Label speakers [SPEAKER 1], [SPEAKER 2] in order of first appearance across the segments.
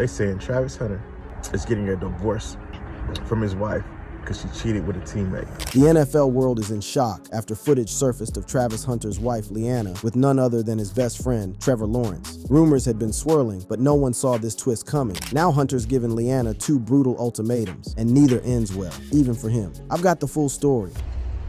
[SPEAKER 1] They saying Travis Hunter is getting a divorce from his wife because she cheated with a teammate.
[SPEAKER 2] The NFL world is in shock after footage surfaced of Travis Hunter's wife, Leanna, with none other than his best friend, Trevor Lawrence. Rumors had been swirling, but no one saw this twist coming. Now Hunter's given Leanna 2 brutal ultimatums, and neither ends well, even for him. I've got the full story.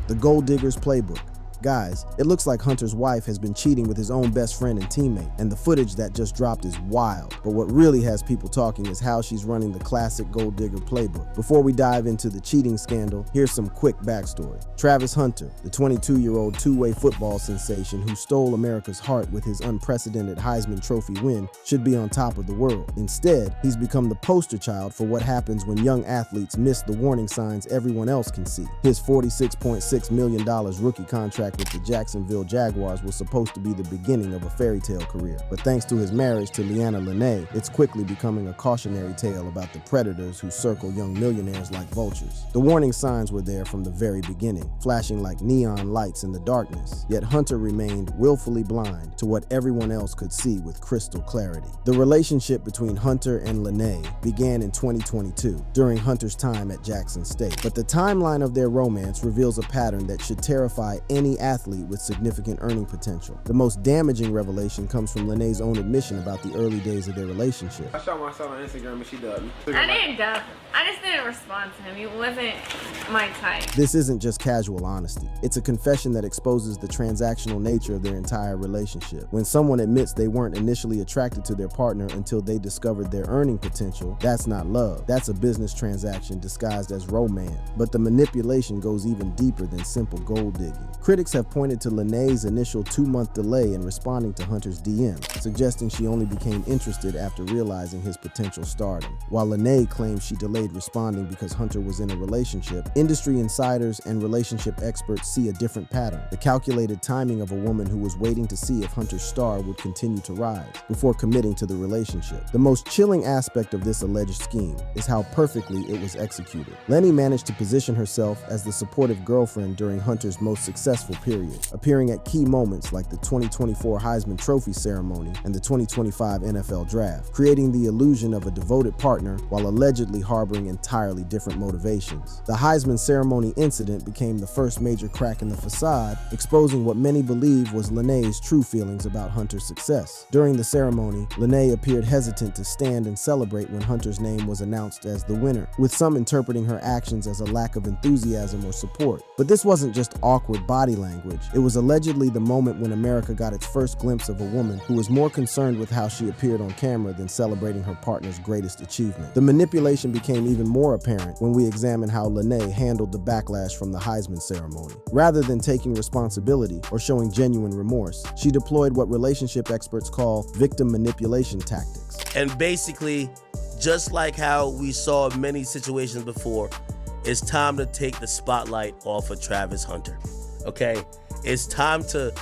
[SPEAKER 2] The Gold Digger's Playbook. Guys, it looks like Hunter's wife has been cheating with his own best friend and teammate, and the footage that just dropped is wild. But what really has people talking is how she's running the classic Gold Digger playbook. Before we dive into the cheating scandal, here's some quick backstory. Travis Hunter, the 22-year-old two-way football sensation who stole America's heart with his unprecedented Heisman Trophy win, should be on top of the world. Instead, he's become the poster child for what happens when young athletes miss the warning signs everyone else can see. His $46.6 million rookie contract with the Jacksonville Jaguars was supposed to be the beginning of a fairy tale career. But thanks to his marriage to Leanna Lene, it's quickly becoming a cautionary tale about the predators who circle young millionaires like vultures. The warning signs were there from the very beginning, flashing like neon lights in the darkness, yet Hunter remained willfully blind to what everyone else could see with crystal clarity. The relationship between Hunter and Lene began in 2022, during Hunter's time at Jackson State. But the timeline of their romance reveals a pattern that should terrify any athlete with significant earning potential. The most damaging revelation comes from Lene's own admission about the early days of their relationship.
[SPEAKER 3] I shot myself on Instagram and she dubbed me.
[SPEAKER 4] I didn't dub him. I just didn't respond to him. He wasn't my type.
[SPEAKER 2] This isn't just casual honesty. It's a confession that exposes the transactional nature of their entire relationship. When someone admits they weren't initially attracted to their partner until they discovered their earning potential, that's not love. That's a business transaction disguised as romance. But the manipulation goes even deeper than simple gold digging. Critics have pointed to Lene's initial 2-month delay in responding to Hunter's DM, suggesting she only became interested after realizing his potential stardom. While Lene claims she delayed responding because Hunter was in a relationship, industry insiders and relationship experts see a different pattern: the calculated timing of a woman who was waiting to see if Hunter's star would continue to rise before committing to the relationship. The most chilling aspect of this alleged scheme is how perfectly it was executed. Lene managed to position herself as the supportive girlfriend during Hunter's most successful period, appearing at key moments like the 2024 Heisman Trophy ceremony and the 2025 NFL Draft, creating the illusion of a devoted partner while allegedly harboring entirely different motivations. The Heisman ceremony incident became the first major crack in the facade, exposing what many believe was Lene's true feelings about Hunter's success. During the ceremony, Lene appeared hesitant to stand and celebrate when Hunter's name was announced as the winner, with some interpreting her actions as a lack of enthusiasm or support. But this wasn't just awkward body language. It was allegedly the moment when America got its first glimpse of a woman who was more concerned with how she appeared on camera than celebrating her partner's greatest achievement. The manipulation became even more apparent when we examine how Lene handled the backlash from the Heisman ceremony. Rather than taking responsibility or showing genuine remorse, she deployed what relationship experts call victim manipulation tactics.
[SPEAKER 5] And basically, just like how we saw many situations before, it's time to take the spotlight off of Travis Hunter. Okay? It's time to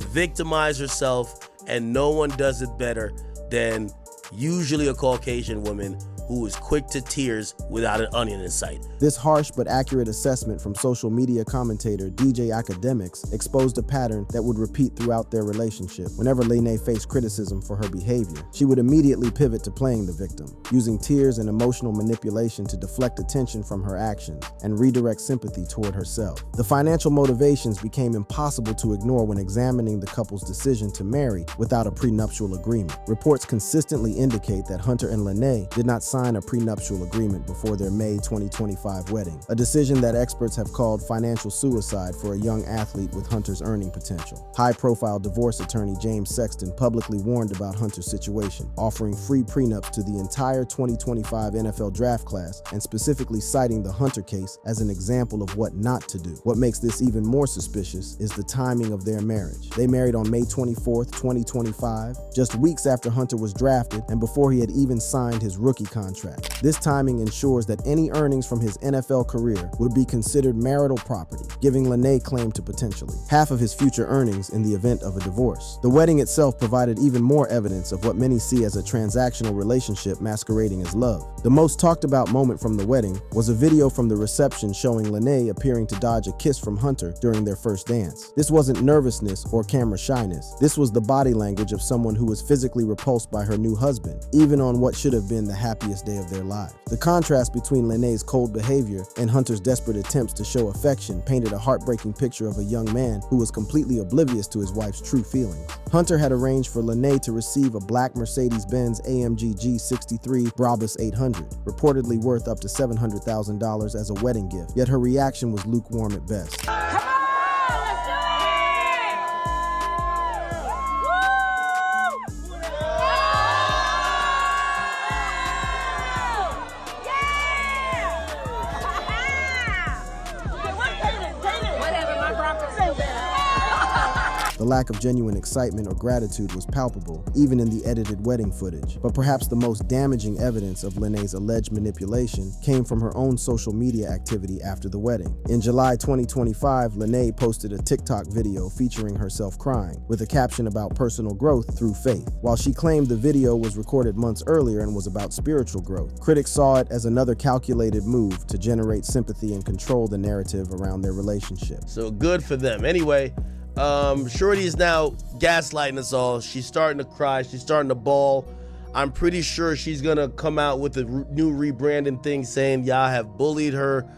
[SPEAKER 5] victimize herself, and no one does it better than usually a Caucasian woman who is quick to tears without an onion in sight.
[SPEAKER 2] This harsh but accurate assessment from social media commentator DJ Academics exposed a pattern that would repeat throughout their relationship. Whenever Lene faced criticism for her behavior, she would immediately pivot to playing the victim, using tears and emotional manipulation to deflect attention from her actions and redirect sympathy toward herself. The financial motivations became impossible to ignore when examining the couple's decision to marry without a prenuptial agreement. Reports consistently indicate that Hunter and Lene did not sign a prenuptial agreement before their May 2025 wedding, a decision that experts have called financial suicide for a young athlete with Hunter's earning potential. High-profile divorce attorney James Sexton publicly warned about Hunter's situation, offering free prenups to the entire 2025 NFL draft class and specifically citing the Hunter case as an example of what not to do. What makes this even more suspicious is the timing of their marriage. They married on May 24th, 2025, just weeks after Hunter was drafted and before he had even signed his rookie contract contract. This timing ensures that any earnings from his NFL career would be considered marital property, giving Lene claim to potentially half of his future earnings in the event of a divorce. The wedding itself provided even more evidence of what many see as a transactional relationship masquerading as love. The most talked about moment from the wedding was a video from the reception showing Lene appearing to dodge a kiss from Hunter during their first dance. This wasn't nervousness or camera shyness. This was the body language of someone who was physically repulsed by her new husband, even on what should have been the happiest day of their lives. The contrast between Lene's cold behavior and Hunter's desperate attempts to show affection painted a heartbreaking picture of a young man who was completely oblivious to his wife's true feelings. Hunter had arranged for Lene to receive a black Mercedes-Benz AMG G63 Brabus 800, reportedly worth up to $700,000 as a wedding gift, yet her reaction was lukewarm at best.
[SPEAKER 4] Come on, let's do it! Woo! Yeah! Whatever, my Broncos still better.
[SPEAKER 2] The lack of genuine excitement or gratitude was palpable, even in the edited wedding footage. But perhaps the most damaging evidence of Lene's alleged manipulation came from her own social media activity after the wedding. In July 2025, Lene posted a TikTok video featuring herself crying, with a caption about personal growth through faith. While she claimed the video was recorded months earlier and was about spiritual growth, critics saw it as another calculated move to generate sympathy and control the narrative around their relationship.
[SPEAKER 5] So good for them. Anyway, Shorty is now gaslighting us all. She's starting to cry. She's starting to bawl. I'm pretty sure she's going to come out with a new rebranding thing saying y'all have bullied her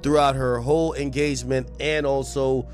[SPEAKER 5] throughout her whole engagement and also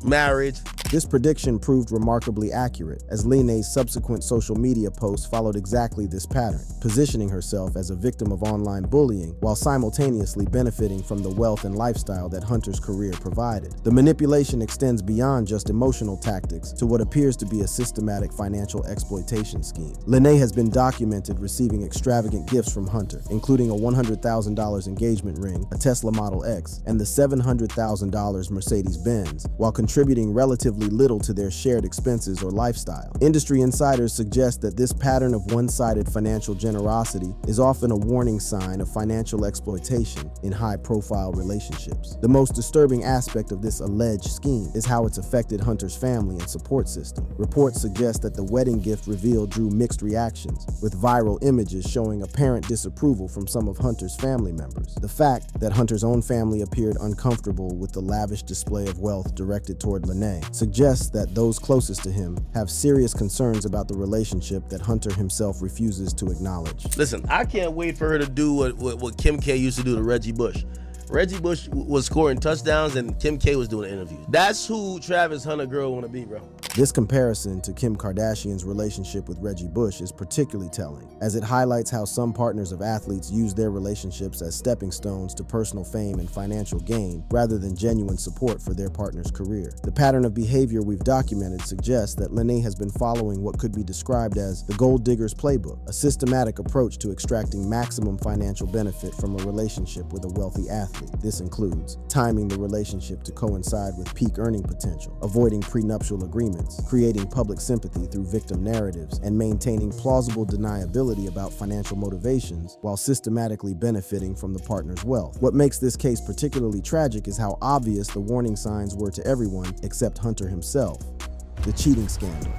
[SPEAKER 5] marriage.
[SPEAKER 2] This prediction proved remarkably accurate, as Lene's subsequent social media posts followed exactly this pattern, positioning herself as a victim of online bullying while simultaneously benefiting from the wealth and lifestyle that Hunter's career provided. The manipulation extends beyond just emotional tactics to what appears to be a systematic financial exploitation scheme. Lene has been documented receiving extravagant gifts from Hunter, including a $100,000 engagement ring, a Tesla Model X, and the $700,000 Mercedes-Benz, while contributing relatively little to their shared expenses or lifestyle. Industry insiders suggest that this pattern of one-sided financial generosity is often a warning sign of financial exploitation in high-profile relationships. The most disturbing aspect of this alleged scheme is how it's affected Hunter's family and support system. Reports suggest that the wedding gift revealed drew mixed reactions, with viral images showing apparent disapproval from some of Hunter's family members. The fact that Hunter's own family appeared uncomfortable with the lavish display of wealth directed toward Lene suggests that those closest to him have serious concerns about the relationship that Hunter himself refuses to acknowledge.
[SPEAKER 5] Listen, I can't wait for her to do what Kim K used to do to Reggie Bush. Reggie Bush was scoring touchdowns and Kim K was doing interviews. That's who Travis Hunter girl want to be, bro.
[SPEAKER 2] This comparison to Kim Kardashian's relationship with Reggie Bush is particularly telling, as it highlights how some partners of athletes use their relationships as stepping stones to personal fame and financial gain, rather than genuine support for their partner's career. The pattern of behavior we've documented suggests that Lene has been following what could be described as the gold digger's playbook, a systematic approach to extracting maximum financial benefit from a relationship with a wealthy athlete. This includes timing the relationship to coincide with peak earning potential, avoiding prenuptial agreements, creating public sympathy through victim narratives, and maintaining plausible deniability about financial motivations while systematically benefiting from the partner's wealth. What makes this case particularly tragic is how obvious the warning signs were to everyone except Hunter himself. The cheating scandal.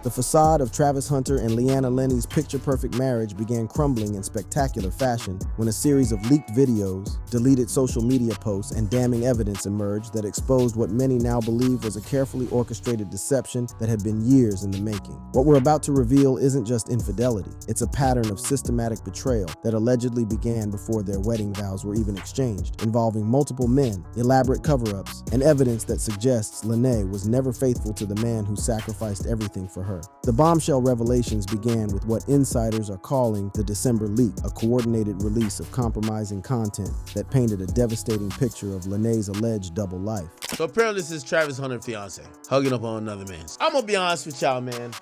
[SPEAKER 2] The facade of Travis Hunter and Leanna Lenny's picture-perfect marriage began crumbling in spectacular fashion when a series of leaked videos, deleted social media posts, and damning evidence emerged that exposed what many now believe was a carefully orchestrated deception that had been years in the making. What we're about to reveal isn't just infidelity, it's a pattern of systematic betrayal that allegedly began before their wedding vows were even exchanged, involving multiple men, elaborate cover-ups, and evidence that suggests Lene was never faithful to the man who sacrificed everything for her. The bombshell revelations began with what insiders are calling the December leak, a coordinated release of compromising content that painted a devastating picture of Lene's alleged double life.
[SPEAKER 5] So apparently this is Travis Hunter's fiance hugging up on another man. I'm gonna be honest with y'all, man.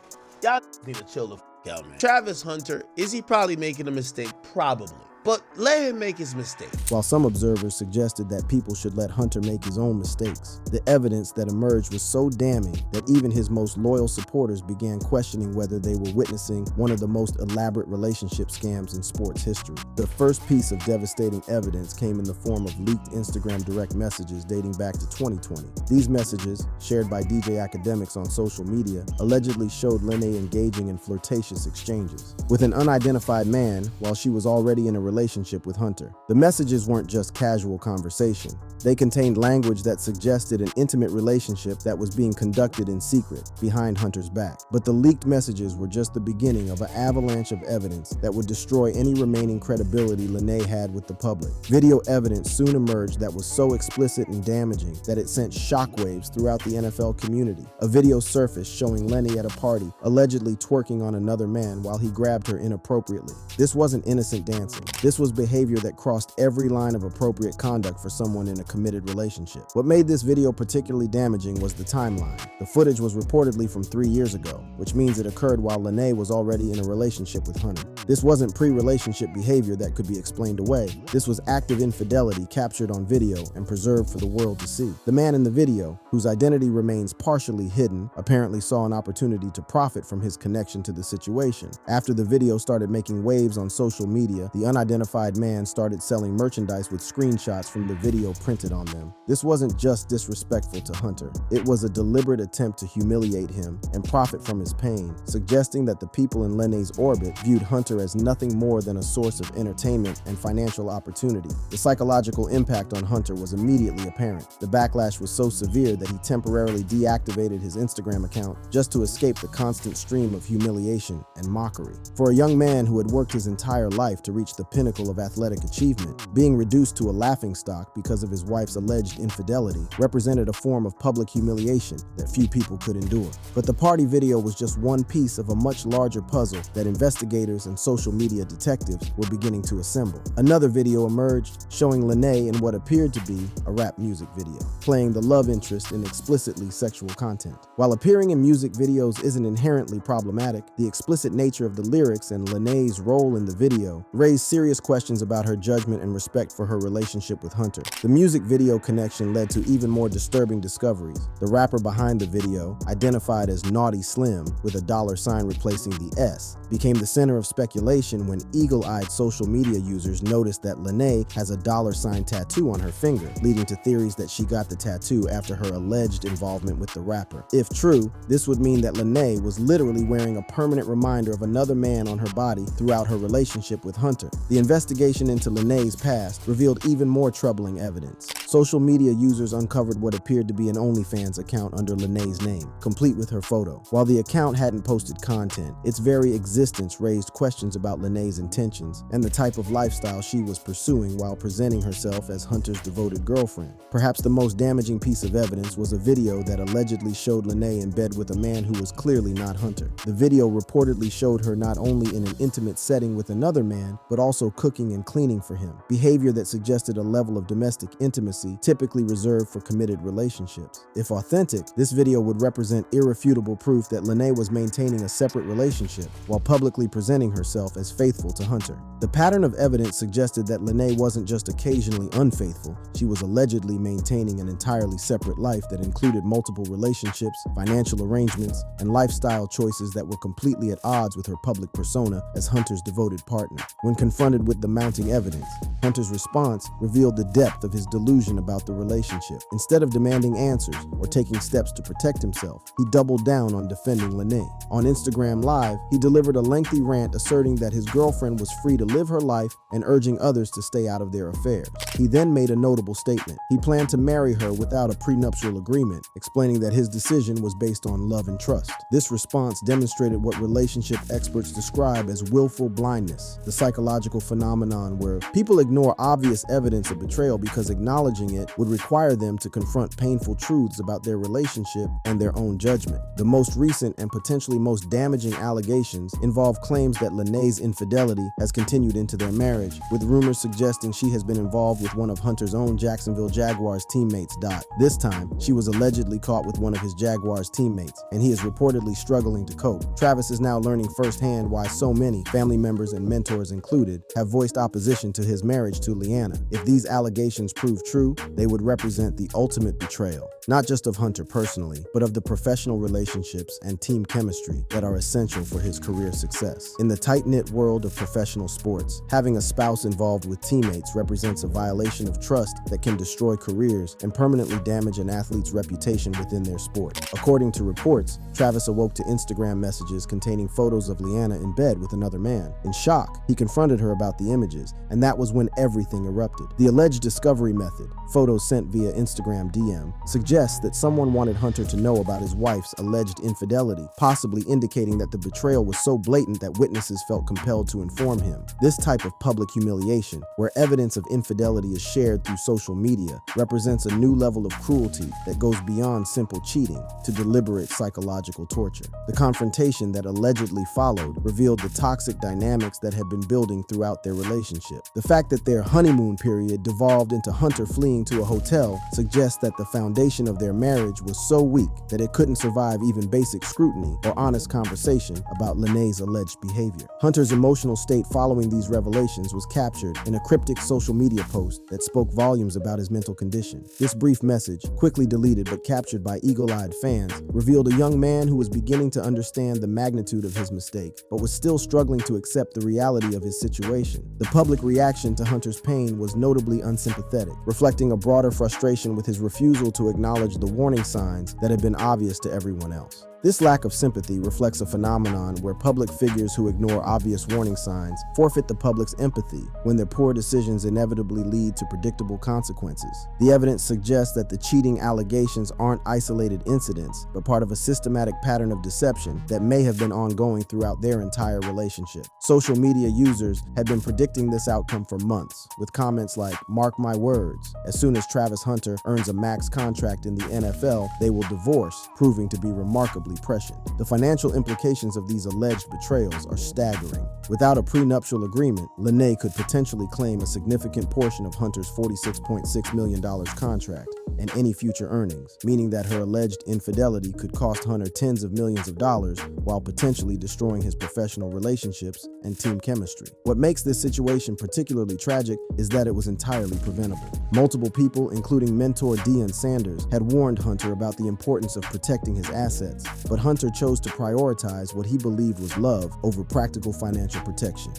[SPEAKER 5] Y'all need to chill the out, man. Travis Hunter, is he probably making a mistake? Probably. but let him make his mistake.
[SPEAKER 2] While some observers suggested that people should let Hunter make his own mistakes, the evidence that emerged was so damning that even his most loyal supporters began questioning whether they were witnessing one of the most elaborate relationship scams in sports history. The first piece of devastating evidence came in the form of leaked Instagram direct messages dating back to 2020. These messages, shared by DJ academics on social media, allegedly showed Lene engaging in flirtatious exchanges with an unidentified man while she was already in a relationship with Hunter. The messages weren't just casual conversation. They contained language that suggested an intimate relationship that was being conducted in secret, behind Hunter's back. But the leaked messages were just the beginning of an avalanche of evidence that would destroy any remaining credibility Lene had with the public. Video evidence soon emerged that was so explicit and damaging that it sent shockwaves throughout the NFL community. A video surfaced showing Lene at a party, allegedly twerking on another man while he grabbed her inappropriately. This wasn't innocent dancing. This was behavior that crossed every line of appropriate conduct for someone in a committed relationship. What made this video particularly damaging was the timeline. The footage was reportedly from 3 years ago, which means it occurred while Lene was already in a relationship with Hunter. This wasn't pre-relationship behavior that could be explained away. This was active infidelity captured on video and preserved for the world to see. The man in the video, whose identity remains partially hidden, apparently saw an opportunity to profit from his connection to the situation. After the video started making waves on social media, the unidentified man started selling merchandise with screenshots from the video printed on them. This wasn't just disrespectful to Hunter. It was a deliberate attempt to humiliate him and profit from his pain, suggesting that the people in Lene's orbit viewed Hunter as nothing more than a source of entertainment and financial opportunity. The psychological impact on Hunter was immediately apparent. The backlash was so severe that he temporarily deactivated his Instagram account just to escape the constant stream of humiliation and mockery. For a young man who had worked his entire life to reach the pinnacle of athletic achievement, being reduced to a laughingstock because of his wife's alleged infidelity represented a form of public humiliation that few people could endure. But the party video was just one piece of a much larger puzzle that investigators and social media detectives were beginning to assemble. Another video emerged showing Lene in what appeared to be a rap music video, playing the love interest in explicitly sexual content. While appearing in music videos isn't inherently problematic, the explicit nature of the lyrics and Lene's role in the video raised serious questions about her judgment and respect for her relationship with Hunter. The music video connection led to even more disturbing discoveries. The rapper behind the video, identified as Naughty Slim with a $sign replacing the S, became the center of speculation when eagle-eyed social media users noticed that Lene has a $sign tattoo on her finger, leading to theories that she got the tattoo after her alleged involvement with the rapper. If true, this would mean that Lene was literally wearing a permanent reminder of another man on her body throughout her relationship with Hunter. The investigation into Lene's past revealed even more troubling evidence. Social media users uncovered what appeared to be an OnlyFans account under Lene's name, complete with her photo. While the account hadn't posted content, its very existence raised questions about Lene's intentions and the type of lifestyle she was pursuing while presenting herself as Hunter's devoted girlfriend. Perhaps the most damaging piece of evidence was a video that allegedly showed Lene in bed with a man who was clearly not Hunter. The video reportedly showed her not only in an intimate setting with another man, but also cooking and cleaning for him, behavior that suggested a level of domestic intimacy typically reserved for committed relationships. If authentic, this video would represent irrefutable proof that Lene was maintaining a separate relationship while publicly presenting herself as faithful to Hunter. The pattern of evidence suggested that Lene wasn't just occasionally unfaithful, she was allegedly maintaining an entirely separate life that included multiple relationships, financial arrangements, and lifestyle choices that were completely at odds with her public persona as Hunter's devoted partner. When confronted with the mounting evidence, Hunter's response revealed the depth of his delusion about the relationship. Instead of demanding answers or taking steps to protect himself, he doubled down on defending Lene. On Instagram Live, he delivered a lengthy rant asserting that his girlfriend was free to live her life and urging others to stay out of their affairs. He then made a notable statement. He planned to marry her without a prenuptial agreement, explaining that his decision was based on love and trust. This response demonstrated what relationship experts describe as willful blindness, the psychological phenomenon where people ignore obvious evidence of betrayal because acknowledging it would require them to confront painful truths about their relationship and their own judgment. The most recent and potentially most damaging allegations involve claims that Lene's infidelity has continued into their marriage, with rumors suggesting she has been involved with one of Hunter's own Jacksonville Jaguars teammates. This time, she was allegedly caught with one of his Jaguars teammates, and he is reportedly struggling to cope. Travis is now learning firsthand why so many, family members and mentors included, have voiced opposition to his marriage to Leanna. If these allegations prove true, they would represent the ultimate betrayal, not just of Hunter personally, but of the professional relationships and team chemistry that are essential for his career success. In the tight-knit world of professional sports, having a spouse involved with teammates represents a violation of trust that can destroy careers and permanently damage an athlete's reputation within their sport. According to reports, Travis awoke to Instagram messages containing photos of Leanna in bed with another man. In shock, he confronted her about the images, and that was when everything erupted. The alleged discovery method, photos sent via Instagram DM, suggests that someone wanted Hunter to know about his wife's alleged infidelity, possibly indicating that the betrayal was so blatant that witnesses felt compelled to inform him. This type of public humiliation, where evidence of infidelity is shared through social media, represents a new level of cruelty that goes beyond simple cheating to deliberate psychological torture. The confrontation that allegedly followed revealed the toxic dynamics that had been building throughout their relationship. The fact that their honeymoon period devolved into Hunter fleeing to a hotel suggests that the foundation of their marriage was so weak that it couldn't survive even basic scrutiny or honest conversation about Lene's alleged behavior. Hunter's emotional state following these revelations was captured in a cryptic social media post that spoke volumes about his mental condition. This brief message, quickly deleted but captured by eagle-eyed fans, revealed a young man who was beginning to understand the magnitude of his mistake, but was still struggling to accept the reality of his situation. The public reaction to Hunter's pain was notably unsympathetic, reflecting a broader frustration with his refusal to acknowledge the warning signs that had been obvious to everyone else. This lack of sympathy reflects a phenomenon where public figures who ignore obvious warning signs forfeit the public's empathy when their poor decisions inevitably lead to predictable consequences. The evidence suggests that the cheating allegations aren't isolated incidents, but part of a systematic pattern of deception that may have been ongoing throughout their entire relationship. Social media users had been predicting this outcome for months, with comments like, "Mark my words, as soon as Travis Hunter earns a max contract in the NFL, they will divorce," proving to be remarkably prescient. The financial implications of these alleged betrayals are staggering. Without a prenuptial agreement, Lene could potentially claim a significant portion of Hunter's $46.6 million contract and any future earnings, meaning that her alleged infidelity could cost Hunter tens of millions of dollars while potentially destroying his professional relationships and team chemistry. What makes this situation particularly tragic is that it was entirely preventable. Multiple people, including mentor Deion Sanders, had warned Hunter about the importance of protecting his assets, but Hunter chose to prioritize what he believed was love over practical financial protection.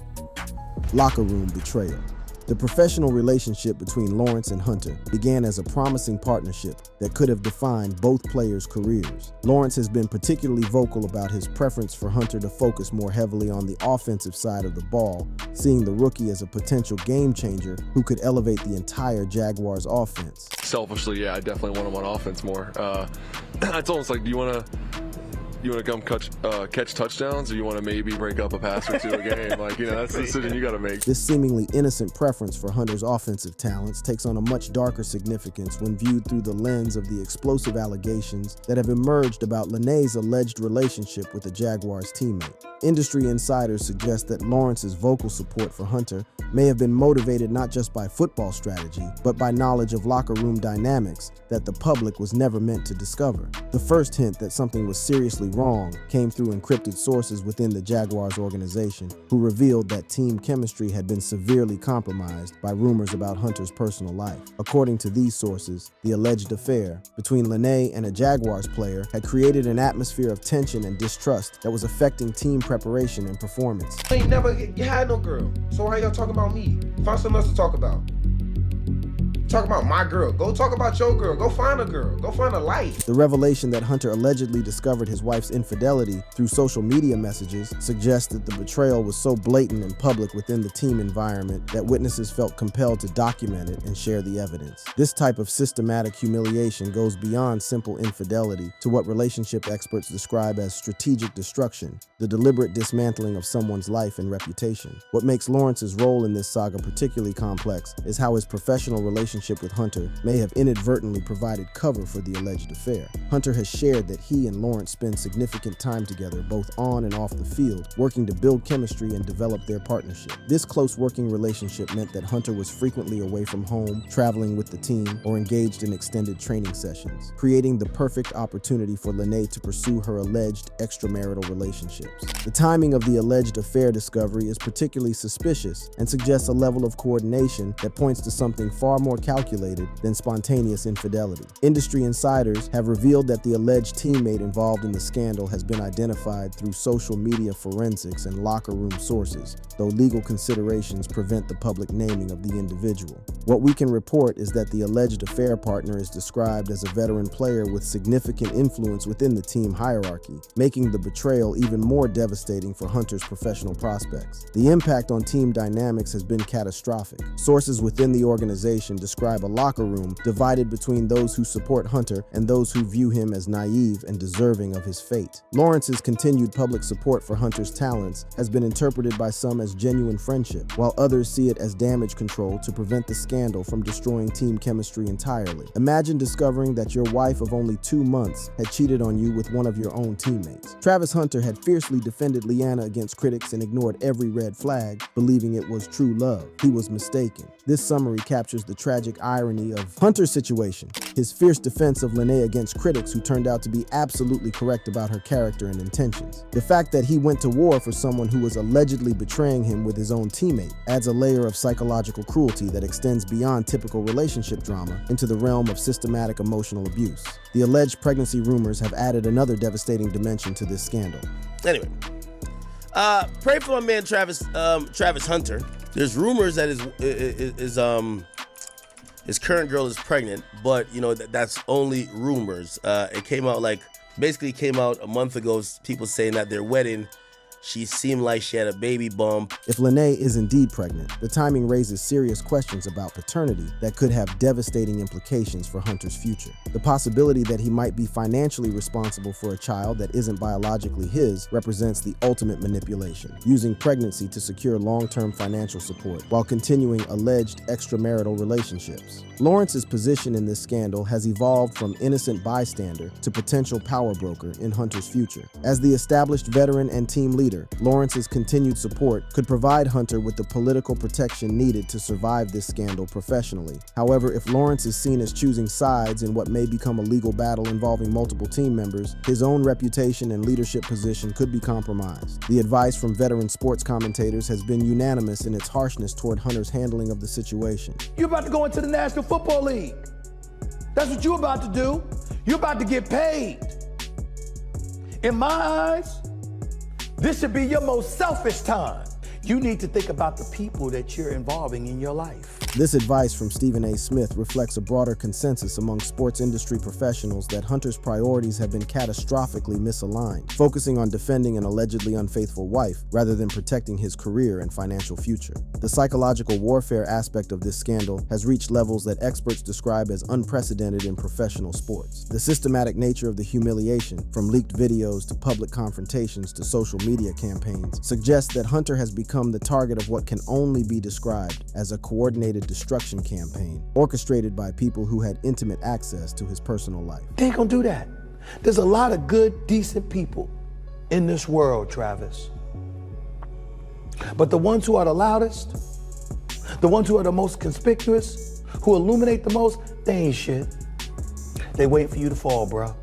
[SPEAKER 2] Locker room betrayal. The professional relationship between Lawrence and Hunter began as a promising partnership that could have defined both players' careers. Lawrence has been particularly vocal about his preference for Hunter to focus more heavily on the offensive side of the ball, seeing the rookie as a potential game changer who could elevate the entire Jaguars offense.
[SPEAKER 6] Selfishly, yeah, I definitely want him on offense more. It's almost like, do you want to come catch touchdowns, or you want to maybe break up a pass or two a game? Like, that's the decision you got to make.
[SPEAKER 2] This seemingly innocent preference for Hunter's offensive talents takes on a much darker significance when viewed through the lens of the explosive allegations that have emerged about Lene's alleged relationship with a Jaguars teammate. Industry insiders suggest that Lawrence's vocal support for Hunter may have been motivated not just by football strategy, but by knowledge of locker room dynamics that the public was never meant to discover. The first hint that something was seriously wrong came through encrypted sources within the Jaguars organization, who revealed that team chemistry had been severely compromised by rumors about Hunter's personal life. According to these sources, the alleged affair between Lene and a Jaguars player had created an atmosphere of tension and distrust that was affecting team preparation and performance.
[SPEAKER 3] I ain't never had no girl, so why y'all talking about me? Find something else to talk about. Talk about my girl. Go talk about your girl. Go find a girl. Go find a life.
[SPEAKER 2] The revelation that Hunter allegedly discovered his wife's infidelity through social media messages suggests that the betrayal was so blatant and public within the team environment that witnesses felt compelled to document it and share the evidence. This type of systematic humiliation goes beyond simple infidelity to what relationship experts describe as strategic destruction, the deliberate dismantling of someone's life and reputation. What makes Lawrence's role in this saga particularly complex is how his professional relationship relationship with Hunter may have inadvertently provided cover for the alleged affair. Hunter has shared that he and Lawrence spend significant time together both on and off the field, working to build chemistry and develop their partnership. This close working relationship meant that Hunter was frequently away from home, traveling with the team, or engaged in extended training sessions, creating the perfect opportunity for Lene to pursue her alleged extramarital relationships. The timing of the alleged affair discovery is particularly suspicious and suggests a level of coordination that points to something far more calculated than spontaneous infidelity. Industry insiders have revealed that the alleged teammate involved in the scandal has been identified through social media forensics and locker room sources, though legal considerations prevent the public naming of the individual. What we can report is that the alleged affair partner is described as a veteran player with significant influence within the team hierarchy, making the betrayal even more devastating for Hunter's professional prospects. The impact on team dynamics has been catastrophic. Sources within the organization describe a locker room divided between those who support Hunter and those who view him as naive and deserving of his fate. Lawrence's continued public support for Hunter's talents has been interpreted by some as genuine friendship, while others see it as damage control to prevent the scandal from destroying team chemistry entirely. Imagine discovering that your wife of only 2 months had cheated on you with one of your own teammates. Travis Hunter had fiercely defended Leanna against critics and ignored every red flag, believing it was true love. He was mistaken. This summary captures the tragic irony of Hunter's situation, his fierce defense of Lene against critics who turned out to be absolutely correct about her character and intentions. The fact that he went to war for someone who was allegedly betraying him with his own teammate adds a layer of psychological cruelty that extends beyond typical relationship drama into the realm of systematic emotional abuse. The alleged pregnancy rumors have added another devastating dimension to this scandal.
[SPEAKER 5] Anyway, pray for my man Travis Hunter. There's rumors that his current girl is pregnant, but that's only rumors. It came out a month ago. People saying that their wedding, she seemed like she had a baby bump.
[SPEAKER 2] If Lene is indeed pregnant, the timing raises serious questions about paternity that could have devastating implications for Hunter's future. The possibility that he might be financially responsible for a child that isn't biologically his represents the ultimate manipulation, using pregnancy to secure long-term financial support while continuing alleged extramarital relationships. Lawrence's position in this scandal has evolved from innocent bystander to potential power broker in Hunter's future. As the established veteran and team leader, Lawrence's continued support could provide Hunter with the political protection needed to survive this scandal professionally. However, if Lawrence is seen as choosing sides in what may become a legal battle involving multiple team members, his own reputation and leadership position could be compromised. The advice from veteran sports commentators has been unanimous in its harshness toward Hunter's handling of the situation.
[SPEAKER 7] You're about to go into the National Football League. That's what you're about to do. You're about to get paid. In my eyes, this should be your most selfish time. You need to think about the people that you're involving in your life.
[SPEAKER 2] This advice from Stephen A. Smith reflects a broader consensus among sports industry professionals that Hunter's priorities have been catastrophically misaligned, focusing on defending an allegedly unfaithful wife rather than protecting his career and financial future. The psychological warfare aspect of this scandal has reached levels that experts describe as unprecedented in professional sports. The systematic nature of the humiliation, from leaked videos to public confrontations to social media campaigns, suggests that Hunter has become the target of what can only be described as a coordinated destruction campaign orchestrated by people who had intimate access to his personal life.
[SPEAKER 7] They ain't gonna do that. There's a lot of good, decent people in this world, Travis. But the ones who are the loudest, the ones who are the most conspicuous, who illuminate the most, they ain't shit. They wait for you to fall, bro.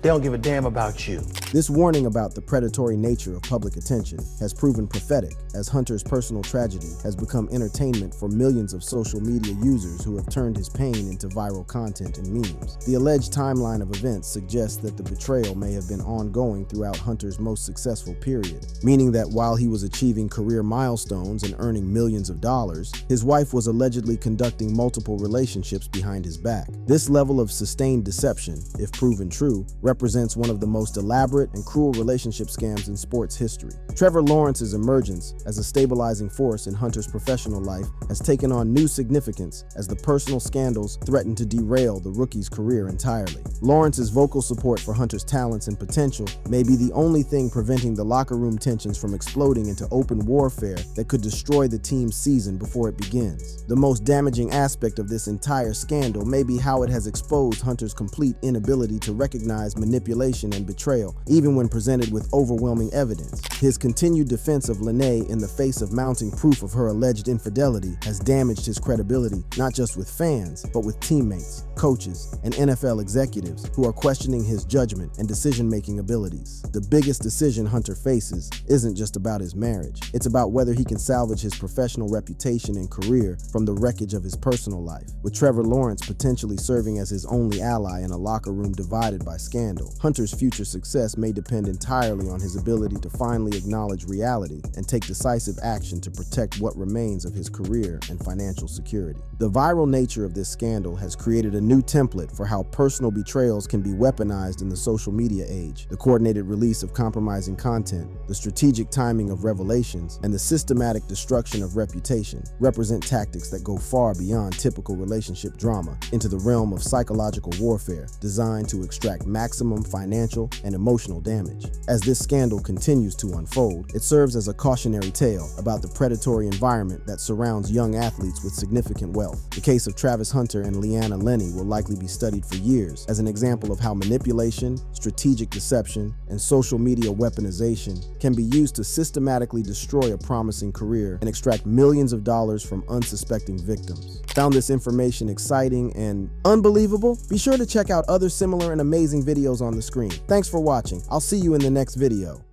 [SPEAKER 7] They don't give a damn about you.
[SPEAKER 2] This warning about the predatory nature of public attention has proven prophetic, as Hunter's personal tragedy has become entertainment for millions of social media users who have turned his pain into viral content and memes. The alleged timeline of events suggests that the betrayal may have been ongoing throughout Hunter's most successful period, meaning that while he was achieving career milestones and earning millions of dollars, his wife was allegedly conducting multiple relationships behind his back. This level of sustained deception, if proven true, represents one of the most elaborate elaborate and cruel relationship scams in sports history. Trevor Lawrence's emergence as a stabilizing force in Hunter's professional life has taken on new significance as the personal scandals threaten to derail the rookie's career entirely. Lawrence's vocal support for Hunter's talents and potential may be the only thing preventing the locker room tensions from exploding into open warfare that could destroy the team's season before it begins. The most damaging aspect of this entire scandal may be how it has exposed Hunter's complete inability to recognize manipulation and betrayal, even when presented with overwhelming evidence. His continued defense of Lene in the face of mounting proof of her alleged infidelity has damaged his credibility, not just with fans, but with teammates, coaches, and NFL executives who are questioning his judgment and decision-making abilities. The biggest decision Hunter faces isn't just about his marriage. It's about whether he can salvage his professional reputation and career from the wreckage of his personal life. With Trevor Lawrence potentially serving as his only ally in a locker room divided by scandal, Hunter's future success may depend entirely on his ability to finally acknowledge reality and take decisive action to protect what remains of his career and financial security. The viral nature of this scandal has created a new template for how personal betrayals can be weaponized in the social media age. The coordinated release of compromising content, the strategic timing of revelations, and the systematic destruction of reputation represent tactics that go far beyond typical relationship drama into the realm of psychological warfare designed to extract maximum financial and emotional damage. As this scandal continues to unfold, it serves as a cautionary tale about the predatory environment that surrounds young athletes with significant wealth. The case of Travis Hunter and Leanna Lenny will likely be studied for years as an example of how manipulation, strategic deception, and social media weaponization can be used to systematically destroy a promising career and extract millions of dollars from unsuspecting victims. Found this information exciting and unbelievable? Be sure to check out other similar and amazing videos on the screen. Thanks for watching. I'll see you in the next video.